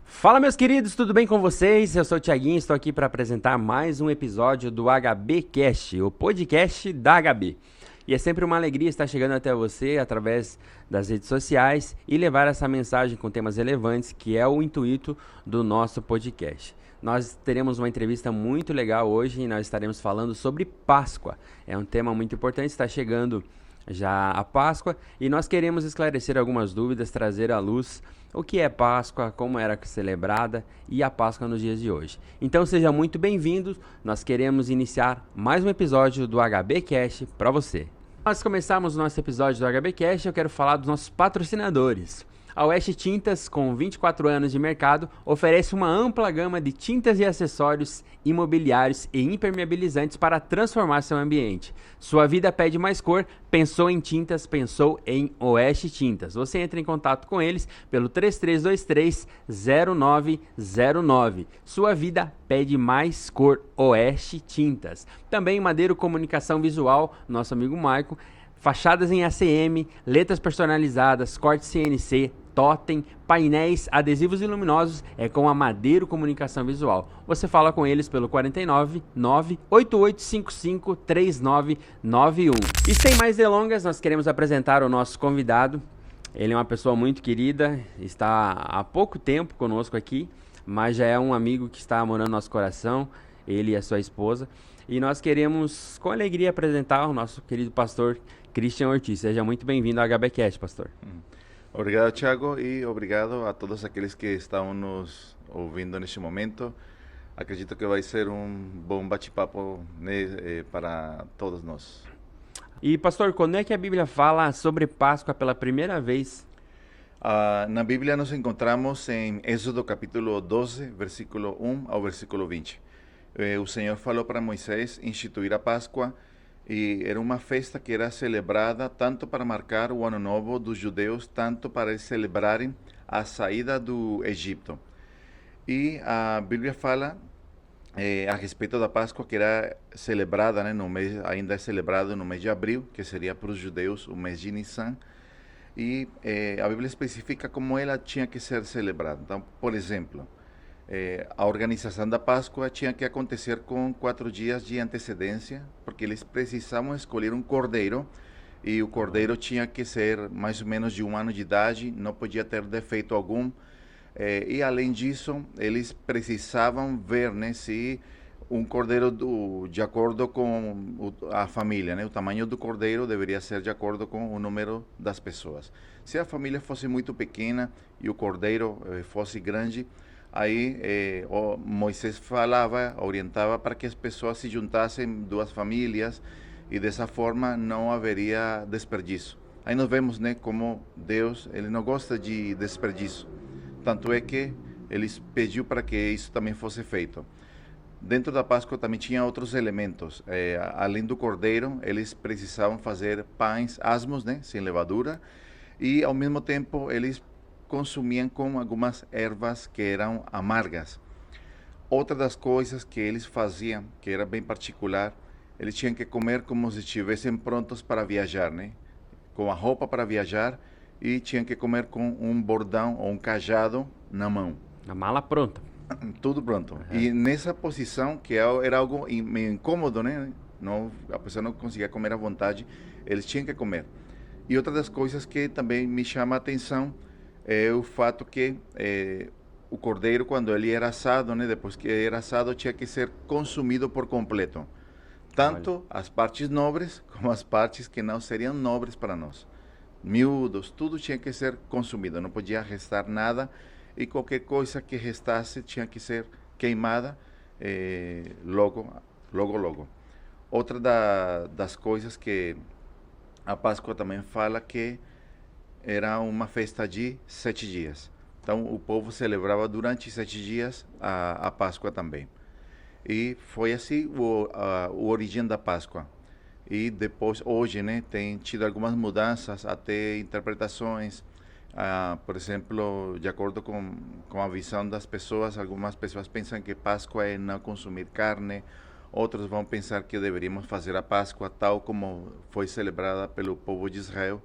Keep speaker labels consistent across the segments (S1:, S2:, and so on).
S1: Fala, meus queridos, tudo bem com vocês? Eu sou o Thiaguinho, estou aqui para apresentar mais um episódio do HBcast, o podcast da HB. E é sempre uma alegria estar chegando até você através das redes sociais e levar essa mensagem com temas relevantes, que é o intuito do nosso podcast. Nós teremos uma entrevista muito legal hoje e nós estaremos falando sobre Páscoa. É um tema muito importante, está chegando já a Páscoa e nós queremos esclarecer algumas dúvidas, trazer à luz o que é Páscoa, como era celebrada e a Páscoa nos dias de hoje. Então seja muito bem-vindo, nós queremos iniciar mais um episódio do HBcast para você. Antes de começarmos o nosso episódio do HBcast, eu quero falar dos nossos patrocinadores. A Oeste Tintas, com 24 anos de mercado, oferece uma ampla gama de tintas e acessórios imobiliários e impermeabilizantes para transformar seu ambiente. Sua vida pede mais cor, pensou em tintas, pensou em Oeste Tintas. Você entra em contato com eles pelo 3323-0909. Sua vida pede mais cor, Oeste Tintas. Também Madeiro Comunicação Visual, nosso amigo Maico. Fachadas em ACM, letras personalizadas, corte CNC, totem, painéis, adesivos e luminosos é com a Madeiro Comunicação Visual. Você fala com eles pelo 49 98855 3991. E sem mais delongas, nós queremos apresentar o nosso convidado. Ele é uma pessoa muito querida, está há pouco tempo conosco aqui, mas já é um amigo que está morando no nosso coração, ele e a sua esposa. E nós queremos, com alegria, apresentar o nosso querido pastor Christian Ortiz. Seja muito bem-vindo ao HBcast, pastor.
S2: Obrigado, Thiago, e obrigado a todos aqueles que estão nos ouvindo neste momento. Acredito que vai ser um bom bate-papo, né, para todos nós.
S1: E, pastor, quando é que a Bíblia fala sobre Páscoa pela primeira vez?
S2: Na Bíblia nos encontramos em Êxodo capítulo 12, versículo 1 ao versículo 20. O Senhor falou para Moisés instituir a Páscoa, e era uma festa que era celebrada tanto para marcar o Ano Novo dos judeus, tanto para eles celebrarem a saída do Egito. E a Bíblia fala a respeito da Páscoa, que era celebrada, né, no mês, ainda é celebrado no mês de abril, que seria para os judeus o mês de Nissan. E a Bíblia especifica como ela tinha que ser celebrada. Então, por exemplo, a organização da Páscoa tinha que acontecer com 4 dias de antecedência, porque eles precisavam escolher um cordeiro, e o cordeiro tinha que ser mais ou menos de 1 ano de idade, não podia ter defeito algum, e além disso, eles precisavam ver, né, se um cordeiro de acordo com a família, né, o tamanho do cordeiro deveria ser de acordo com o número das pessoas. Se a família fosse muito pequena e o cordeiro fosse grande, aí Moisés falava, orientava para que as pessoas se juntassem, 2 famílias, e dessa forma não haveria desperdício. Aí nós vemos, né, como Deus, ele não gosta de desperdício. Tanto é que ele pediu para que isso também fosse feito. Dentro da Páscoa também tinha outros elementos. Além do cordeiro, eles precisavam fazer pães asmos, né, sem levadura, e ao mesmo tempo eles consumiam com algumas ervas que eram amargas. Outra das coisas que eles faziam, que era bem particular, eles tinham que comer como se estivessem prontos para viajar, né? Com a roupa para viajar, e tinham que comer com um bordão ou um cajado na mão.
S1: A mala pronta.
S2: Tudo pronto. Uhum. E nessa posição, que era algo meio incômodo, né? Não, a pessoa não conseguia comer à vontade, eles tinham que comer. E outra das coisas que também me chama a atenção é o fato que o cordeiro, quando ele era assado, né, depois que era assado, tinha que ser consumido por completo. Tanto as partes nobres, como as partes que não seriam nobres para nós. Miúdos, tudo tinha que ser consumido, não podia restar nada, e qualquer coisa que restasse tinha que ser queimada logo. Outra das coisas que a Páscoa também fala, que era uma festa de 7 dias. Então, o povo celebrava durante 7 dias a Páscoa também. E foi assim a origem da Páscoa. E depois, hoje, né, tem tido algumas mudanças, até interpretações. Por exemplo, de acordo com a visão das pessoas, algumas pessoas pensam que Páscoa é não consumir carne, Outros vão pensar que deveríamos fazer a Páscoa tal como foi celebrada pelo povo de Israel.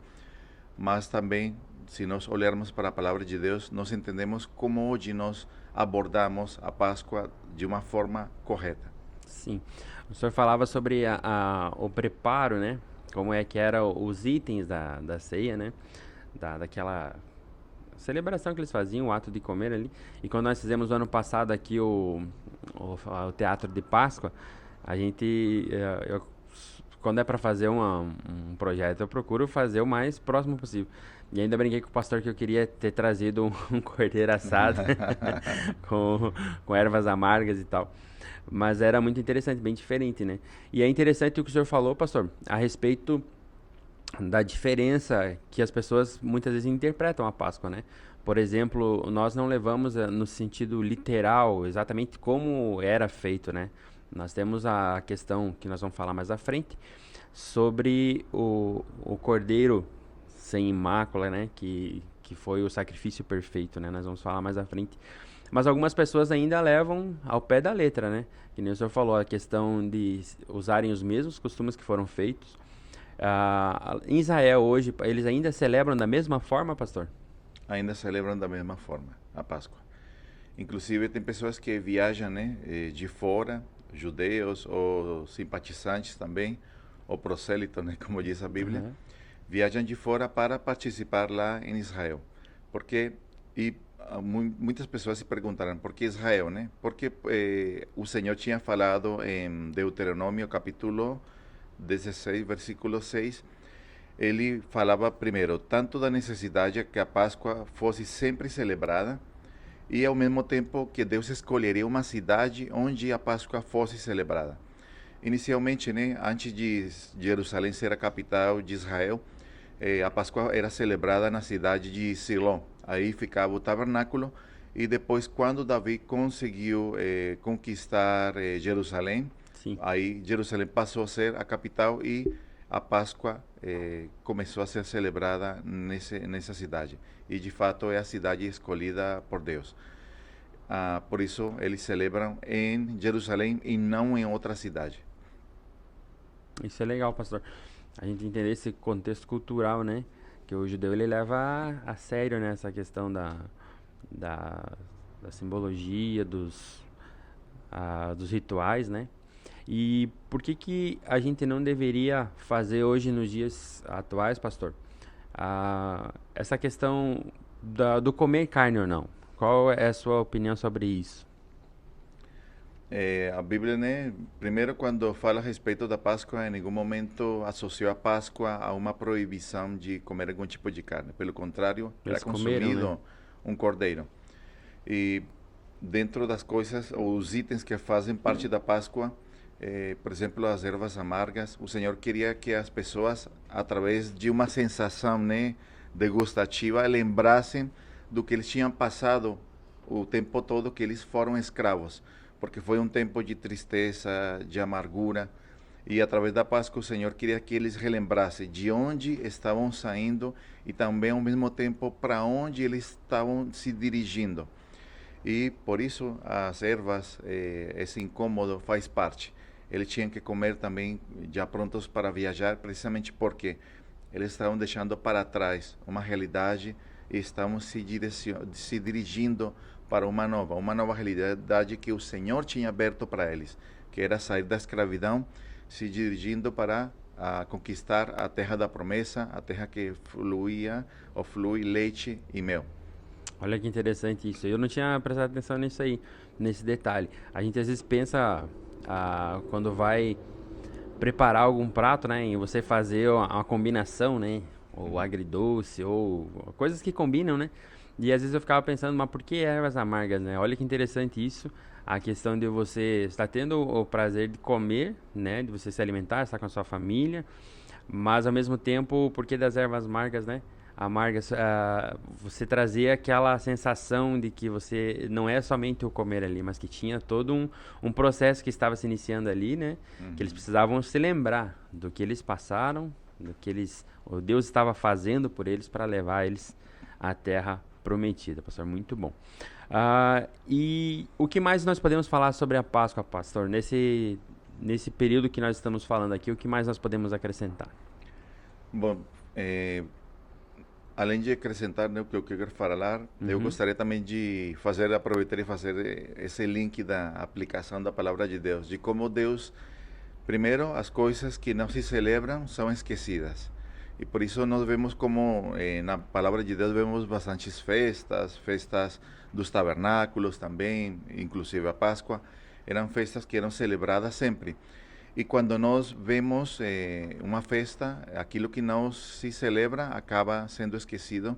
S2: Mas também, se nós olharmos para a palavra de Deus, nós entendemos como hoje nós abordamos a Páscoa de uma forma correta.
S1: Sim. O senhor falava sobre o preparo, né? Como é que eram os itens da ceia, né? Daquela celebração que eles faziam, o ato de comer ali. E quando nós fizemos no ano passado aqui o Teatro de Páscoa, a gente, quando é para fazer um projeto, eu procuro fazer o mais próximo possível. E ainda brinquei com o pastor que eu queria ter trazido um cordeiro assado com ervas amargas e tal. Mas era muito interessante, bem diferente, né? E é interessante o que o senhor falou, pastor, a respeito da diferença que as pessoas muitas vezes interpretam a Páscoa, né? Por exemplo, nós não levamos no sentido literal, exatamente como era feito, né? Nós temos a questão que nós vamos falar mais à frente sobre o cordeiro sem mácula, né? Que foi o sacrifício perfeito, né? Nós vamos falar mais à frente. Mas algumas pessoas ainda levam ao pé da letra, né? Que nem o senhor falou, a questão de usarem os mesmos costumes que foram feitos. Em Israel hoje, eles ainda celebram da mesma forma, pastor?
S2: Ainda celebram da mesma forma a Páscoa. Inclusive tem pessoas que viajam, né, de fora, judeus ou simpatizantes também, ou prosélitos, né, como diz a Bíblia, viajam de fora para participar lá em Israel. Porque muitas pessoas se perguntaram por que Israel, né? Porque o Senhor tinha falado em Deuteronômio capítulo 16, versículo 6, ele falava primeiro tanto da necessidade que a Páscoa fosse sempre celebrada e ao mesmo tempo que Deus escolheria uma cidade onde a Páscoa fosse celebrada. Inicialmente, né, antes de Jerusalém ser a capital de Israel, a Páscoa era celebrada na cidade de Siló. Aí ficava o tabernáculo e depois, quando Davi conseguiu conquistar Jerusalém,
S1: Sim.
S2: aí Jerusalém passou a ser a capital e a Páscoa começou a ser celebrada nessa cidade. E de fato é a cidade escolhida por Deus. Por isso eles celebram em Jerusalém e não em outra cidade.
S1: Isso é legal, pastor. A gente entender esse contexto cultural, né? Que o judeu ele leva a sério, né, essa questão da simbologia, dos rituais, né? E por que a gente não deveria fazer hoje nos dias atuais, pastor? Essa questão do comer carne ou não? Qual é a sua opinião sobre isso?
S2: A Bíblia, né, primeiro quando fala a respeito da Páscoa, em nenhum momento associou a Páscoa a uma proibição de comer algum tipo de carne. Pelo contrário, era consumido, né, um cordeiro. E dentro das coisas, os itens que fazem parte da Páscoa, por exemplo, as ervas amargas, o Senhor queria que as pessoas, através de uma sensação, né, degustativa, lembrassem do que eles tinham passado o tempo todo que eles foram escravos, porque foi um tempo de tristeza, de amargura, e através da Páscoa o Senhor queria que eles relembrassem de onde estavam saindo e também ao mesmo tempo para onde eles estavam se dirigindo. E por isso as ervas, esse incômodo faz parte. Eles tinham que comer também já prontos para viajar, precisamente porque eles estavam deixando para trás uma realidade e estavam se dirigindo para uma nova realidade que o Senhor tinha aberto para eles, que era sair da escravidão, se dirigindo para conquistar a terra da promessa, a terra que flui leite e mel.
S1: Olha que interessante isso. Eu não tinha prestado atenção nisso aí, nesse detalhe. A gente às vezes pensa, quando vai preparar algum prato, né, em você fazer uma combinação, né, ou agridoce, ou coisas que combinam, né? E às vezes eu ficava pensando, mas por que ervas amargas, né? Olha que interessante isso, a questão de você estar tendo o prazer de comer, né, de você se alimentar, estar com a sua família, mas ao mesmo tempo, por que das ervas amargas, né? Amargas, você trazia aquela sensação de que você não é somente o comer ali, mas que tinha todo um processo que estava se iniciando ali, né? Que eles precisavam se lembrar do que eles passaram, do que o Deus estava fazendo por eles para levar eles à terra prometida, pastor. Muito bom. E o que mais nós podemos falar sobre a Páscoa, pastor? nesse período que nós estamos falando aqui, o que mais nós podemos acrescentar?
S2: Bom, além de acrescentar, né, o que eu quero falar, eu gostaria também de aproveitar e fazer esse link da aplicação da palavra de Deus, de como Deus, primeiro, as coisas que não se celebram são esquecidas. E por isso nós vemos como na palavra de Deus vemos bastantes festas dos tabernáculos também, inclusive a Páscoa, eram festas que eram celebradas sempre. E quando nós vemos uma festa, aquilo que não se celebra acaba sendo esquecido.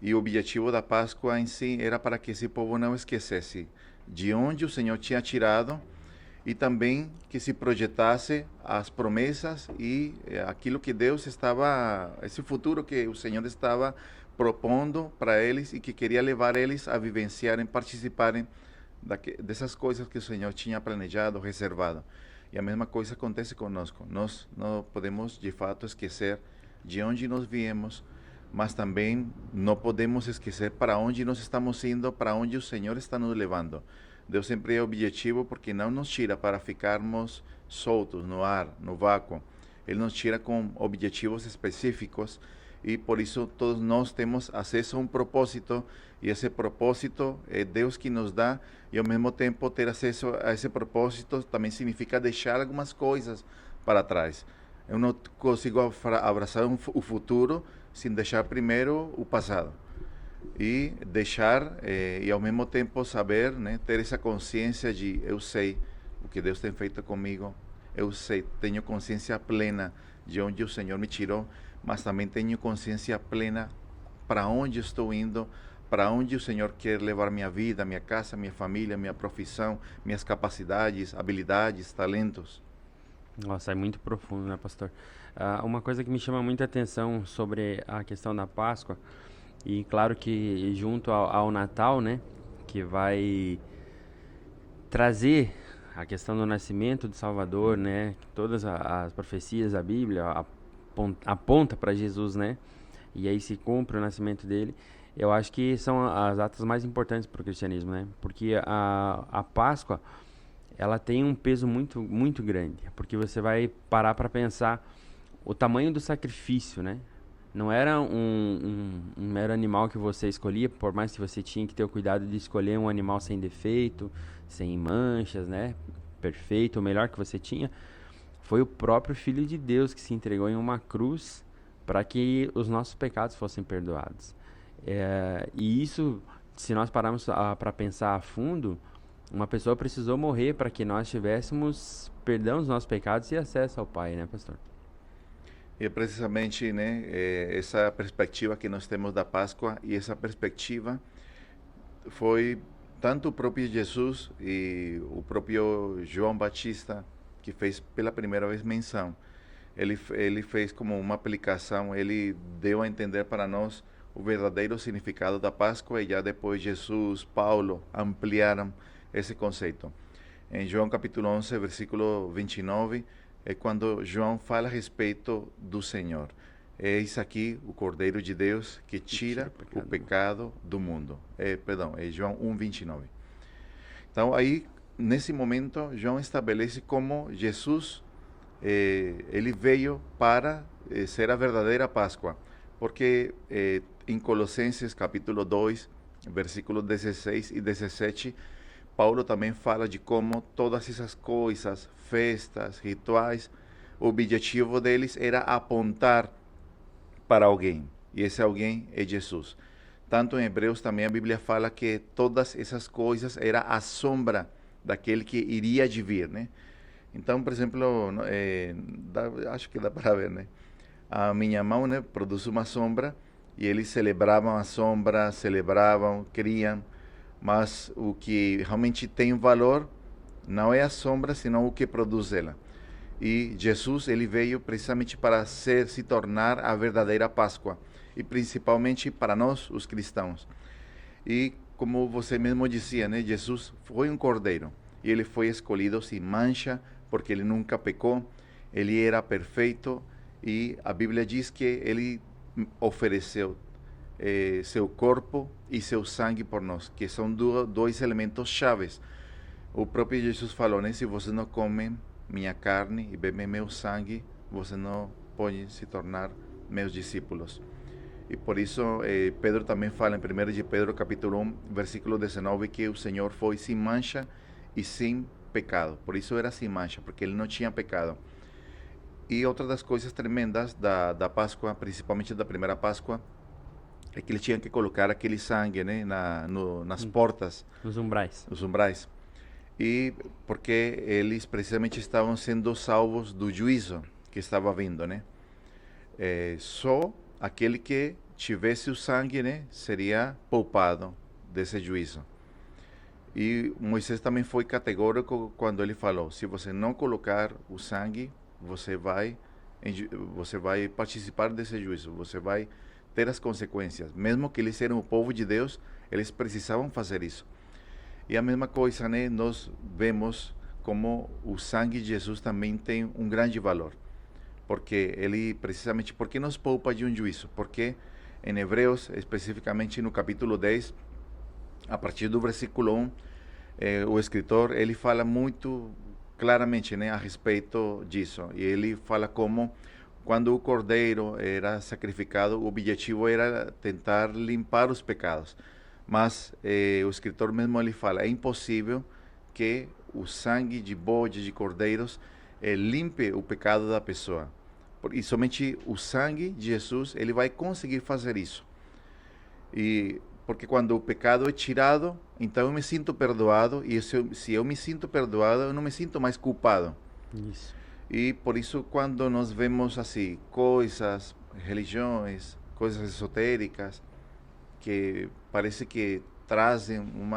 S2: E o objetivo da Páscoa em si era para que esse povo não esquecesse de onde o Senhor tinha tirado e também que se projetasse as promessas e aquilo que Deus estava, esse futuro que o Senhor estava propondo para eles e que queria levar eles a vivenciarem, participarem dessas coisas que o Senhor tinha planejado, reservado. E a mesma coisa acontece conosco. Nós não podemos, de fato, esquecer de onde nós viemos, mas também não podemos esquecer para onde nós estamos indo, para onde o Senhor está nos levando. Deus sempre é objetivo porque não nos tira para ficarmos soltos no ar, no vácuo. Ele nos tira com objetivos específicos e por isso todos nós temos acesso a um propósito e esse propósito é Deus que nos dá e ao mesmo tempo ter acesso a esse propósito também significa deixar algumas coisas para trás. Eu não consigo abraçar o futuro sem deixar primeiro o passado. E deixar e ao mesmo tempo saber, né, ter essa consciência de eu sei o que Deus tem feito comigo, eu sei, tenho consciência plena de onde o Senhor me tirou, mas também tenho consciência plena para onde estou indo, para onde o Senhor quer levar minha vida, minha casa, minha família, minha profissão, minhas capacidades, habilidades, talentos.
S1: Nossa, é muito profundo, né, pastor? Uma coisa que me chama muita atenção sobre a questão da Páscoa, e claro que junto ao Natal, né, que vai trazer a questão do nascimento do Salvador, né, todas as profecias da Bíblia aponta para Jesus, né, e aí se cumpre o nascimento dele. Eu acho que são as datas mais importantes para o cristianismo, né, porque a Páscoa, ela tem um peso muito, muito grande, porque você vai parar para pensar o tamanho do sacrifício, né? Não era um mero animal que você escolhia, por mais que você tinha que ter o cuidado de escolher um animal sem defeito, sem manchas, né? Perfeito, o melhor que você tinha. Foi o próprio Filho de Deus que se entregou em uma cruz para que os nossos pecados fossem perdoados. E isso, se nós pararmos para pensar a fundo, uma pessoa precisou morrer para que nós tivéssemos perdão dos nossos pecados e acesso ao Pai, né, pastor?
S2: E é precisamente, né, essa perspectiva que nós temos da Páscoa, e essa perspectiva foi tanto o próprio Jesus e o próprio João Batista que fez pela primeira vez menção. Ele fez como uma aplicação, ele deu a entender para nós o verdadeiro significado da Páscoa e já depois Jesus, Paulo ampliaram esse conceito. Em João capítulo 11, versículo 29, é quando João fala a respeito do Senhor. Eis aqui o Cordeiro de Deus que tira o pecado do mundo. É João 1, 29. Então, aí, nesse momento, João estabelece como Jesus, ele veio para ser a verdadeira Páscoa. Porque em Colossenses capítulo 2, versículos 16 e 17, Paulo também fala de como todas essas coisas, festas, rituais, o objetivo deles era apontar para alguém. E esse alguém é Jesus. Tanto em Hebreus também a Bíblia fala que todas essas coisas era a sombra daquele que iria de vir, né? Então, por exemplo, acho que dá para ver, né? A minha mão, né, produz uma sombra e eles celebravam a sombra, criam. Mas o que realmente tem valor não é a sombra, senão o que produz ela. E Jesus, ele veio precisamente para se tornar a verdadeira Páscoa, e principalmente para nós, os cristãos. E como você mesmo dizia, né, Jesus foi um cordeiro, e ele foi escolhido sem mancha, porque ele nunca pecou, ele era perfeito, e a Bíblia diz que ele ofereceu seu corpo e seu sangue por nós, que são dois elementos chaves. O próprio Jesus falou, né? Se vocês não comem minha carne e beber meu sangue, você não pode se tornar meus discípulos. E por isso Pedro também fala em 1 de Pedro capítulo 1, versículo 19, que o Senhor foi sem mancha e sem pecado. Por isso era sem mancha, porque ele não tinha pecado. E outra das coisas tremendas da Páscoa, principalmente da primeira Páscoa, é que ele tinha que colocar aquele sangue, né, nas portas.
S1: Nos umbrais.
S2: Os umbrais. E porque eles precisamente estavam sendo salvos do juízo que estava vindo, né? Só aquele que tivesse o sangue, né, seria poupado desse juízo. E Moisés também foi categórico quando ele falou: se você não colocar o sangue, você vai participar desse juízo, você vai ter as consequências. Mesmo que eles eram o povo de Deus, eles precisavam fazer isso. E a mesma coisa, né, nós vemos como o sangue de Jesus também tem um grande valor. Porque ele, precisamente, porque nos poupa de um juízo? Porque em Hebreus, especificamente no capítulo 10, a partir do versículo 1, o escritor, ele fala muito claramente, né, a respeito disso. E ele fala como, quando o cordeiro era sacrificado, o objetivo era tentar limpar os pecados. Mas o escritor mesmo ele fala, é impossível que o sangue de bodes, de cordeiros, limpe o pecado da pessoa. E somente o sangue de Jesus, ele vai conseguir fazer isso. E porque quando o pecado é tirado, então eu me sinto perdoado, e se eu me sinto perdoado, eu não me sinto mais culpado.
S1: Isso.
S2: E por isso, quando nós vemos assim, coisas, religiões, coisas esotéricas, que parece que trazem um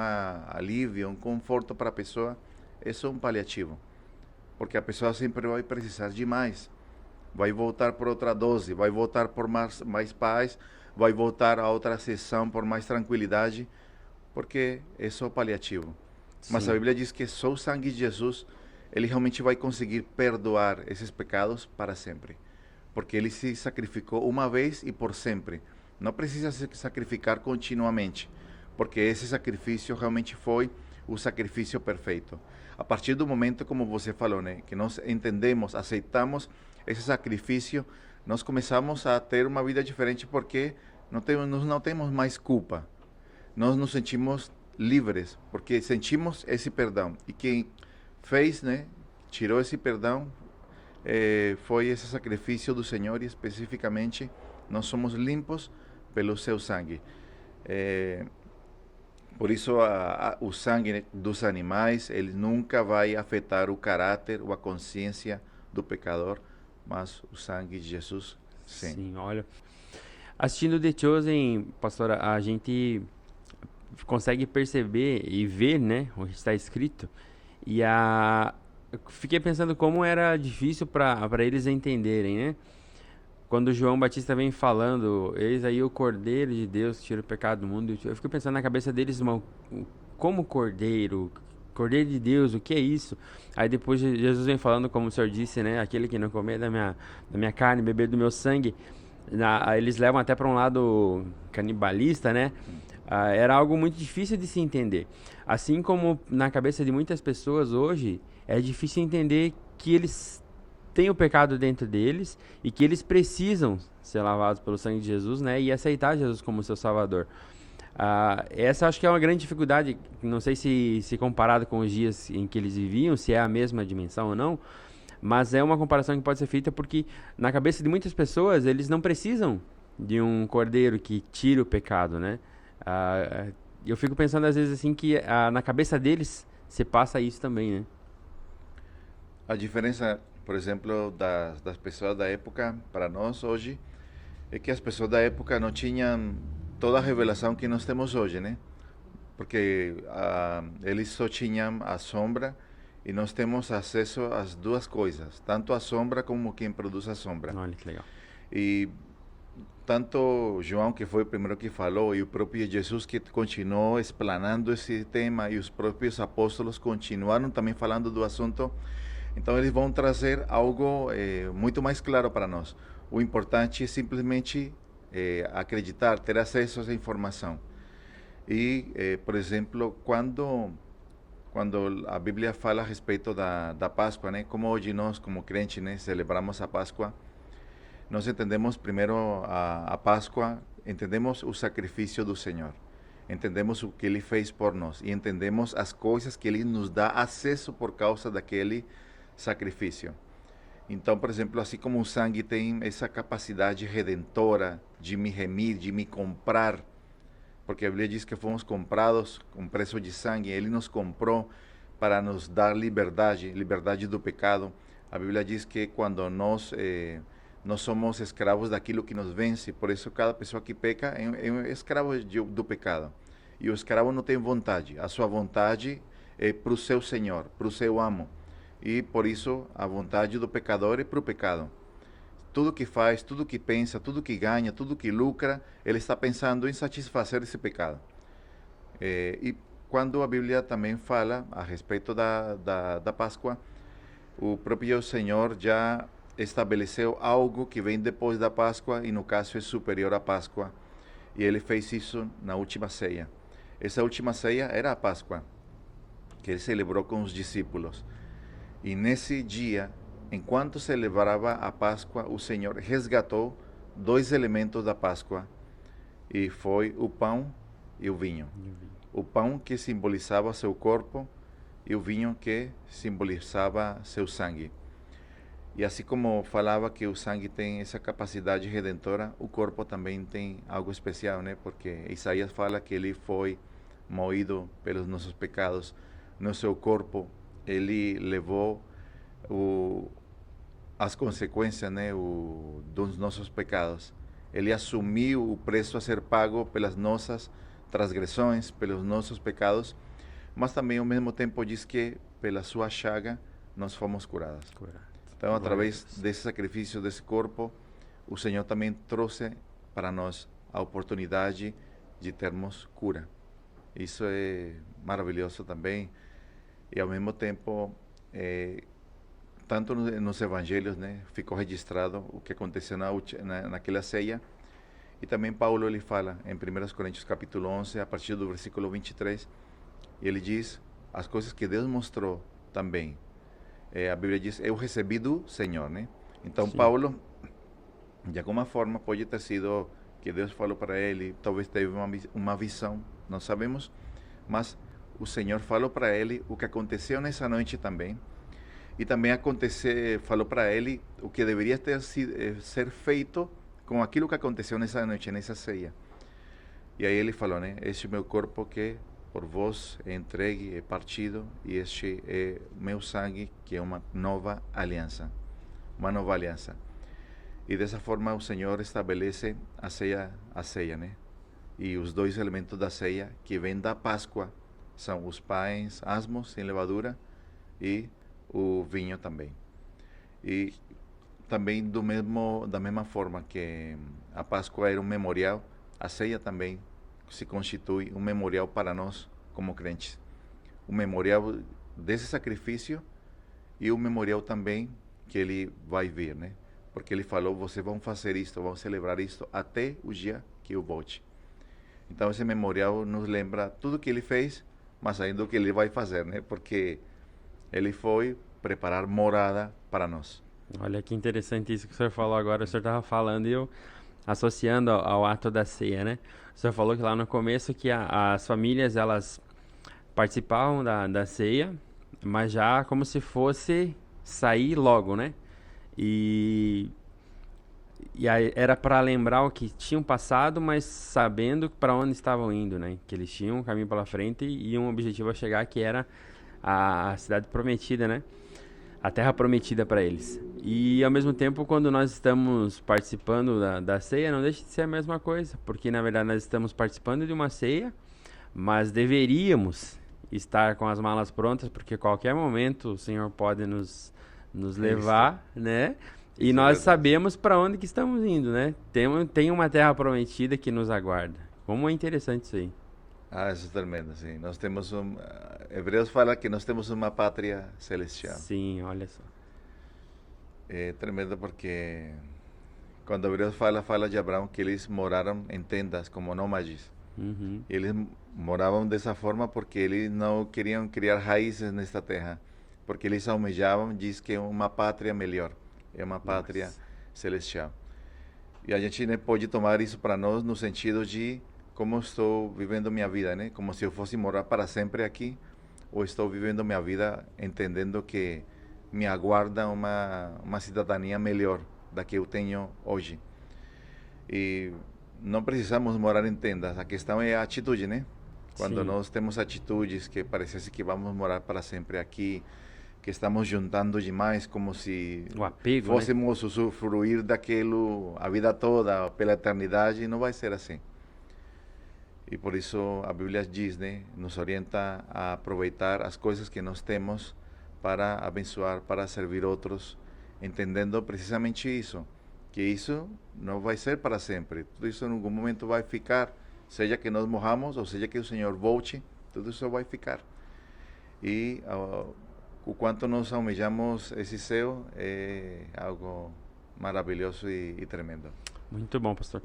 S2: alívio, um conforto para a pessoa, isso é um paliativo. Porque a pessoa sempre vai precisar de mais. Vai voltar por outra dose, vai voltar por mais paz, vai voltar a outra sessão por mais tranquilidade, porque é só paliativo. Sim. Mas a Bíblia diz que só o sangue de Jesus, ele realmente vai conseguir perdoar esses pecados para sempre. Porque ele se sacrificou uma vez e por sempre. Não precisa se sacrificar continuamente, porque esse sacrifício realmente foi o sacrifício perfeito. A partir do momento, como você falou, né, que nós entendemos, aceitamos esse sacrifício, nós começamos a ter uma vida diferente, porque nós não temos mais culpa. Nós nos sentimos livres, porque sentimos esse perdão. E quem fez, né, tirou esse perdão, foi esse sacrifício do Senhor, e especificamente nós somos limpos pelo seu sangue. Por isso o sangue dos animais, ele nunca vai afetar o caráter ou a consciência do pecador, mas o sangue de Jesus, sim.
S1: Sim, olha. Assistindo The Chosen, pastora, a gente consegue perceber e ver, né, o que está escrito. E eu fiquei pensando como era difícil para eles entenderem, né? Quando João Batista vem falando, eis aí o Cordeiro de Deus que tira o pecado do mundo. Eu fico pensando na cabeça deles, como Cordeiro de Deus, o que é isso? Aí depois Jesus vem falando, como o Senhor disse, né? Aquele que não comer da minha carne, beber do meu sangue. Eles levam até para um lado canibalista, né? Era algo muito difícil de se entender. Assim como na cabeça de muitas pessoas hoje, é difícil entender que eles têm o pecado dentro deles e que eles precisam ser lavados pelo sangue de Jesus, né? E aceitar Jesus como seu Salvador. Essa acho que é uma grande dificuldade, não sei se comparado com os dias em que eles viviam, se é a mesma dimensão ou não, mas é uma comparação que pode ser feita porque na cabeça de muitas pessoas eles não precisam de um cordeiro que tire o pecado, né? Eu fico pensando às vezes assim que na cabeça deles se passa isso também, né?
S2: A diferença, por exemplo, das pessoas da época para nós hoje é que as pessoas da época não tinham toda a revelação que nós temos hoje, né? Porque eles só tinham a sombra, e nós temos acesso às duas coisas, tanto a sombra como quem produz a sombra.
S1: Olha que legal.
S2: E tanto João, que foi o primeiro que falou, e o próprio Jesus, que continuou explanando esse tema, e os próprios apóstolos continuaram também falando do assunto. Então eles vão trazer algo muito mais claro para nós. O importante é simplesmente acreditar, ter acesso a essa informação. E, por exemplo, quando quando a Bíblia fala a respeito da Páscoa, né? Como hoje nós, como crentes, né, celebramos a Páscoa, nós entendemos primeiro a Páscoa, entendemos o sacrifício do Senhor, entendemos o que Ele fez por nós e entendemos as coisas que Ele nos dá acesso por causa daquele sacrifício. Então, por exemplo, assim como o sangue tem essa capacidade redentora de me remir, de me comprar, porque a Bíblia diz que fomos comprados com preço de sangue, Ele nos comprou para nos dar liberdade, liberdade do pecado. A Bíblia diz que quando nós somos escravos daquilo que nos vence, por isso cada pessoa que peca é um escravo do pecado. E o escravo não tem vontade, a sua vontade é para o seu Senhor, para o seu amo. E por isso a vontade do pecador é para o pecado. Tudo que faz, tudo que pensa, tudo que ganha, tudo que lucra, ele está pensando em satisfazer esse pecado. E quando a Bíblia também fala a respeito da Páscoa, o próprio Senhor já estabeleceu algo que vem depois da Páscoa e no caso é superior à Páscoa. E ele fez isso na última ceia. Essa última ceia era a Páscoa, que ele celebrou com os discípulos. E nesse dia, enquanto celebrava a Páscoa, o Senhor resgatou dois elementos da Páscoa, e foi o pão e o vinho. O pão que simbolizava seu corpo e o vinho que simbolizava seu sangue. E assim como falava que o sangue tem essa capacidade redentora, o corpo também tem algo especial, né? Porque Isaías fala que ele foi moído pelos nossos pecados. No seu corpo, ele levou as consequências, né, dos nossos pecados. Ele assumiu o preço a ser pago pelas nossas transgressões, pelos nossos pecados, mas também ao mesmo tempo diz que pela sua chaga nós fomos curados. Então, através desse sacrifício desse corpo, o Senhor também trouxe para nós a oportunidade de termos cura. Isso é maravilhoso também. E ao mesmo tempo, tanto nos evangelhos, né, ficou registrado o que aconteceu naquela ceia. E também Paulo ele fala em 1 Coríntios capítulo 11, a partir do versículo 23, e ele diz as coisas que Deus mostrou também. A Bíblia diz, eu recebi do Senhor, né? Então, sim, Paulo, de alguma forma, pode ter sido que Deus falou para ele, talvez teve uma visão, não sabemos, mas o Senhor falou para ele o que aconteceu nessa noite também, e também falou para ele o que deveria ser feito com aquilo que aconteceu nessa noite, nessa ceia. E aí ele falou, né? Este é meu corpo que por vós é entregue, é partido, e este é meu sangue, que é uma nova aliança. Uma nova aliança. E dessa forma o Senhor estabelece a ceia, né? E os dois elementos da ceia que vêm da Páscoa são os pães asmos sem levadura e o vinho também. E também da mesma forma que a Páscoa era um memorial, a ceia também se constitui um memorial para nós como crentes. Um memorial desse sacrifício e um memorial também que ele vai vir, né? Porque ele falou, vocês vão fazer isto, vão celebrar isto até o dia que eu volte. Então esse memorial nos lembra tudo que ele fez, mas ainda o que ele vai fazer, né? Porque ele foi preparar morada para nós.
S1: Olha que interessante isso que o senhor falou agora. O senhor estava falando e eu associando ao ato da ceia, né? O senhor falou que lá no começo que as famílias, elas participavam da ceia, mas já como se fosse sair logo, né? E aí era para lembrar o que tinham passado, mas sabendo para onde estavam indo, né? Que eles tinham um caminho pela frente e um objetivo a chegar, que era a cidade prometida, né? A terra prometida para eles. E ao mesmo tempo, quando nós estamos participando da ceia, não deixa de ser a mesma coisa, porque na verdade nós estamos participando de uma ceia, mas deveríamos estar com as malas prontas, porque a qualquer momento o Senhor pode nos levar, né? E
S2: Isso
S1: nós
S2: é
S1: sabemos para onde que estamos indo, né? Tem uma terra prometida que nos aguarda. Como é interessante isso aí.
S2: Ah, isso é tremendo, sim. Nós temos Hebreus fala que nós temos uma pátria celestial.
S1: Sim, olha só.
S2: É tremendo porque quando Hebreus fala de Abraão que eles moraram em tendas como nômades.
S1: Uhum.
S2: Eles moravam dessa forma porque eles não queriam criar raízes nesta terra, porque eles almejavam, diz que é uma pátria melhor, é uma pátria
S1: Nossa.
S2: celestial. E a gente, né, pode tomar isso para nós no sentido de como estou vivendo minha vida, né? Como se eu fosse morar para sempre aqui, ou estou vivendo minha vida entendendo que me aguarda uma cidadania melhor da que eu tenho hoje. E não precisamos morar em tendas, a questão é a atitude, né? Quando
S1: Sim.
S2: nós temos atitudes que parece que vamos morar para sempre aqui, que estamos juntando demais como se
S1: O apego, né?
S2: fôssemos usufruir daquilo a vida toda, pela eternidade, não vai ser assim. E por isso a Bíblia diz, né, nos orienta a aproveitar as coisas que nós temos para abençoar, para servir outros, entendendo precisamente isso, que isso não vai ser para sempre. Tudo isso em algum momento vai ficar, seja que nós morramos ou seja que o Senhor volte, tudo isso vai ficar. E o quanto nós almejamos esse céu é algo maravilhoso e tremendo.
S1: Muito bom, pastor.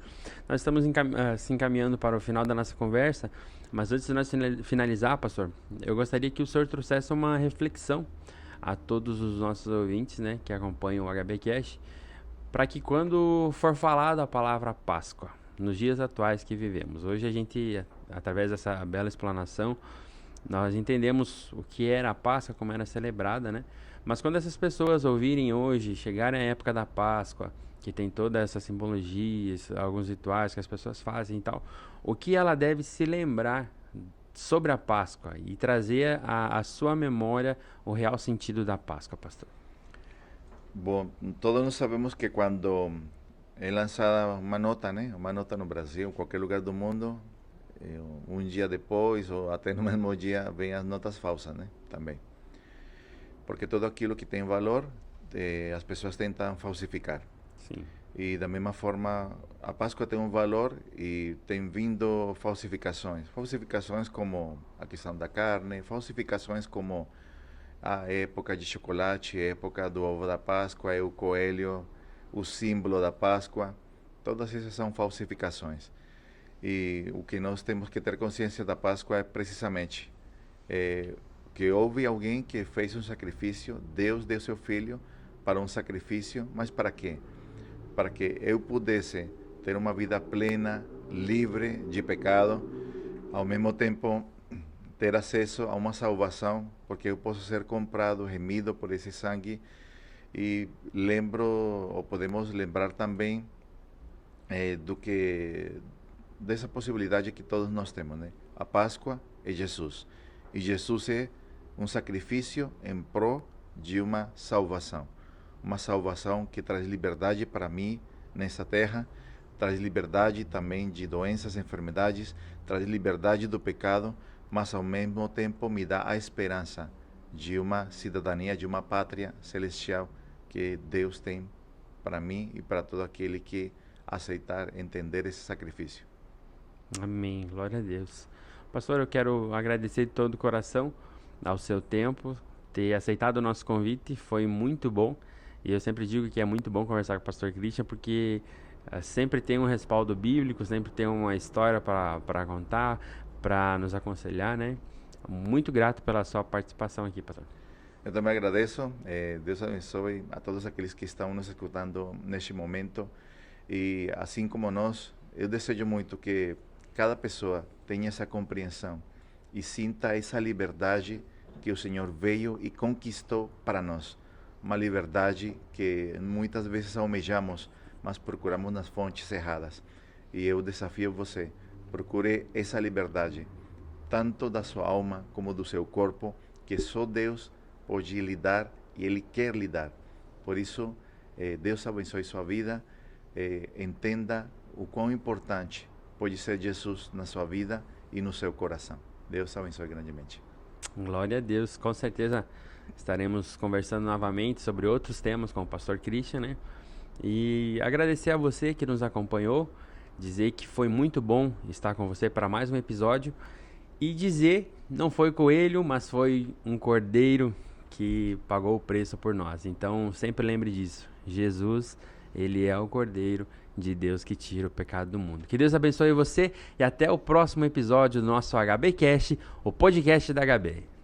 S1: Nós estamos se encaminhando para o final da nossa conversa, mas antes de nós finalizar, pastor, eu gostaria que o senhor trouxesse uma reflexão a todos os nossos ouvintes, né, que acompanham o HBcast, para que quando for falada a palavra Páscoa, nos dias atuais que vivemos, hoje a gente, através dessa bela explanação, nós entendemos o que era a Páscoa, como era celebrada, né? Mas quando essas pessoas ouvirem hoje, chegarem à época da Páscoa, que tem toda essa simbologia, alguns rituais que as pessoas fazem e tal, o que ela deve se lembrar sobre a Páscoa e trazer à sua memória o real sentido da Páscoa, pastor?
S2: Bom, todos nós sabemos que quando é lançada uma nota, né? Uma nota no Brasil, em qualquer lugar do mundo, um dia depois ou até no mesmo dia vem as notas falsas, né? Também. Porque tudo aquilo que tem valor, as pessoas tentam falsificar.
S1: Sim.
S2: E da mesma forma, a Páscoa tem um valor e tem vindo falsificações. Falsificações como a questão da carne, falsificações como a época de chocolate, a época do ovo da Páscoa, o coelho, o símbolo da Páscoa. Todas essas são falsificações. E o que nós temos que ter consciência da Páscoa é precisamente que houve alguém que fez um sacrifício, Deus deu seu filho para um sacrifício, mas para quê? Para que eu pudesse ter uma vida plena, livre de pecado, ao mesmo tempo ter acesso a uma salvação, porque eu posso ser comprado, remido por esse sangue. E lembro, ou podemos lembrar também dessa possibilidade que todos nós temos, né? A Páscoa é Jesus, e Jesus é um sacrifício em prol de uma salvação que traz liberdade para mim nessa terra, traz liberdade também de doenças, enfermidades, traz liberdade do pecado, mas ao mesmo tempo me dá a esperança de uma cidadania, de uma pátria celestial que Deus tem para mim e para todo aquele que aceitar, entender esse sacrifício.
S1: Amém. Glória a Deus. Pastor, eu quero agradecer de todo o coração ao seu tempo, ter aceitado o nosso convite, foi muito bom. E eu sempre digo que é muito bom conversar com o pastor Christian, porque sempre tem um respaldo bíblico, sempre tem uma história para contar, para nos aconselhar, né? Muito grato pela sua participação aqui, pastor.
S2: Eu também agradeço. Deus abençoe a todos aqueles que estão nos escutando neste momento. E assim como nós, eu desejo muito que cada pessoa tenha essa compreensão e sinta essa liberdade que o Senhor veio e conquistou para nós. Uma liberdade que muitas vezes almejamos, mas procuramos nas fontes erradas. E eu desafio você, procure essa liberdade, tanto da sua alma como do seu corpo, que só Deus pode lhe dar e Ele quer lhe dar. Por isso, Deus abençoe sua vida, entenda o quão importante pode ser Jesus na sua vida e no seu coração. Deus abençoe grandemente.
S1: Glória a Deus, com certeza estaremos conversando novamente sobre outros temas com o pastor Christian, né? E agradecer a você que nos acompanhou, dizer que foi muito bom estar com você para mais um episódio e dizer, não foi coelho, mas foi um cordeiro que pagou o preço por nós. Então, sempre lembre disso. Jesus, ele é o cordeiro de Deus que tira o pecado do mundo. Que Deus abençoe você e até o próximo episódio do nosso HB Cast, o podcast da HB.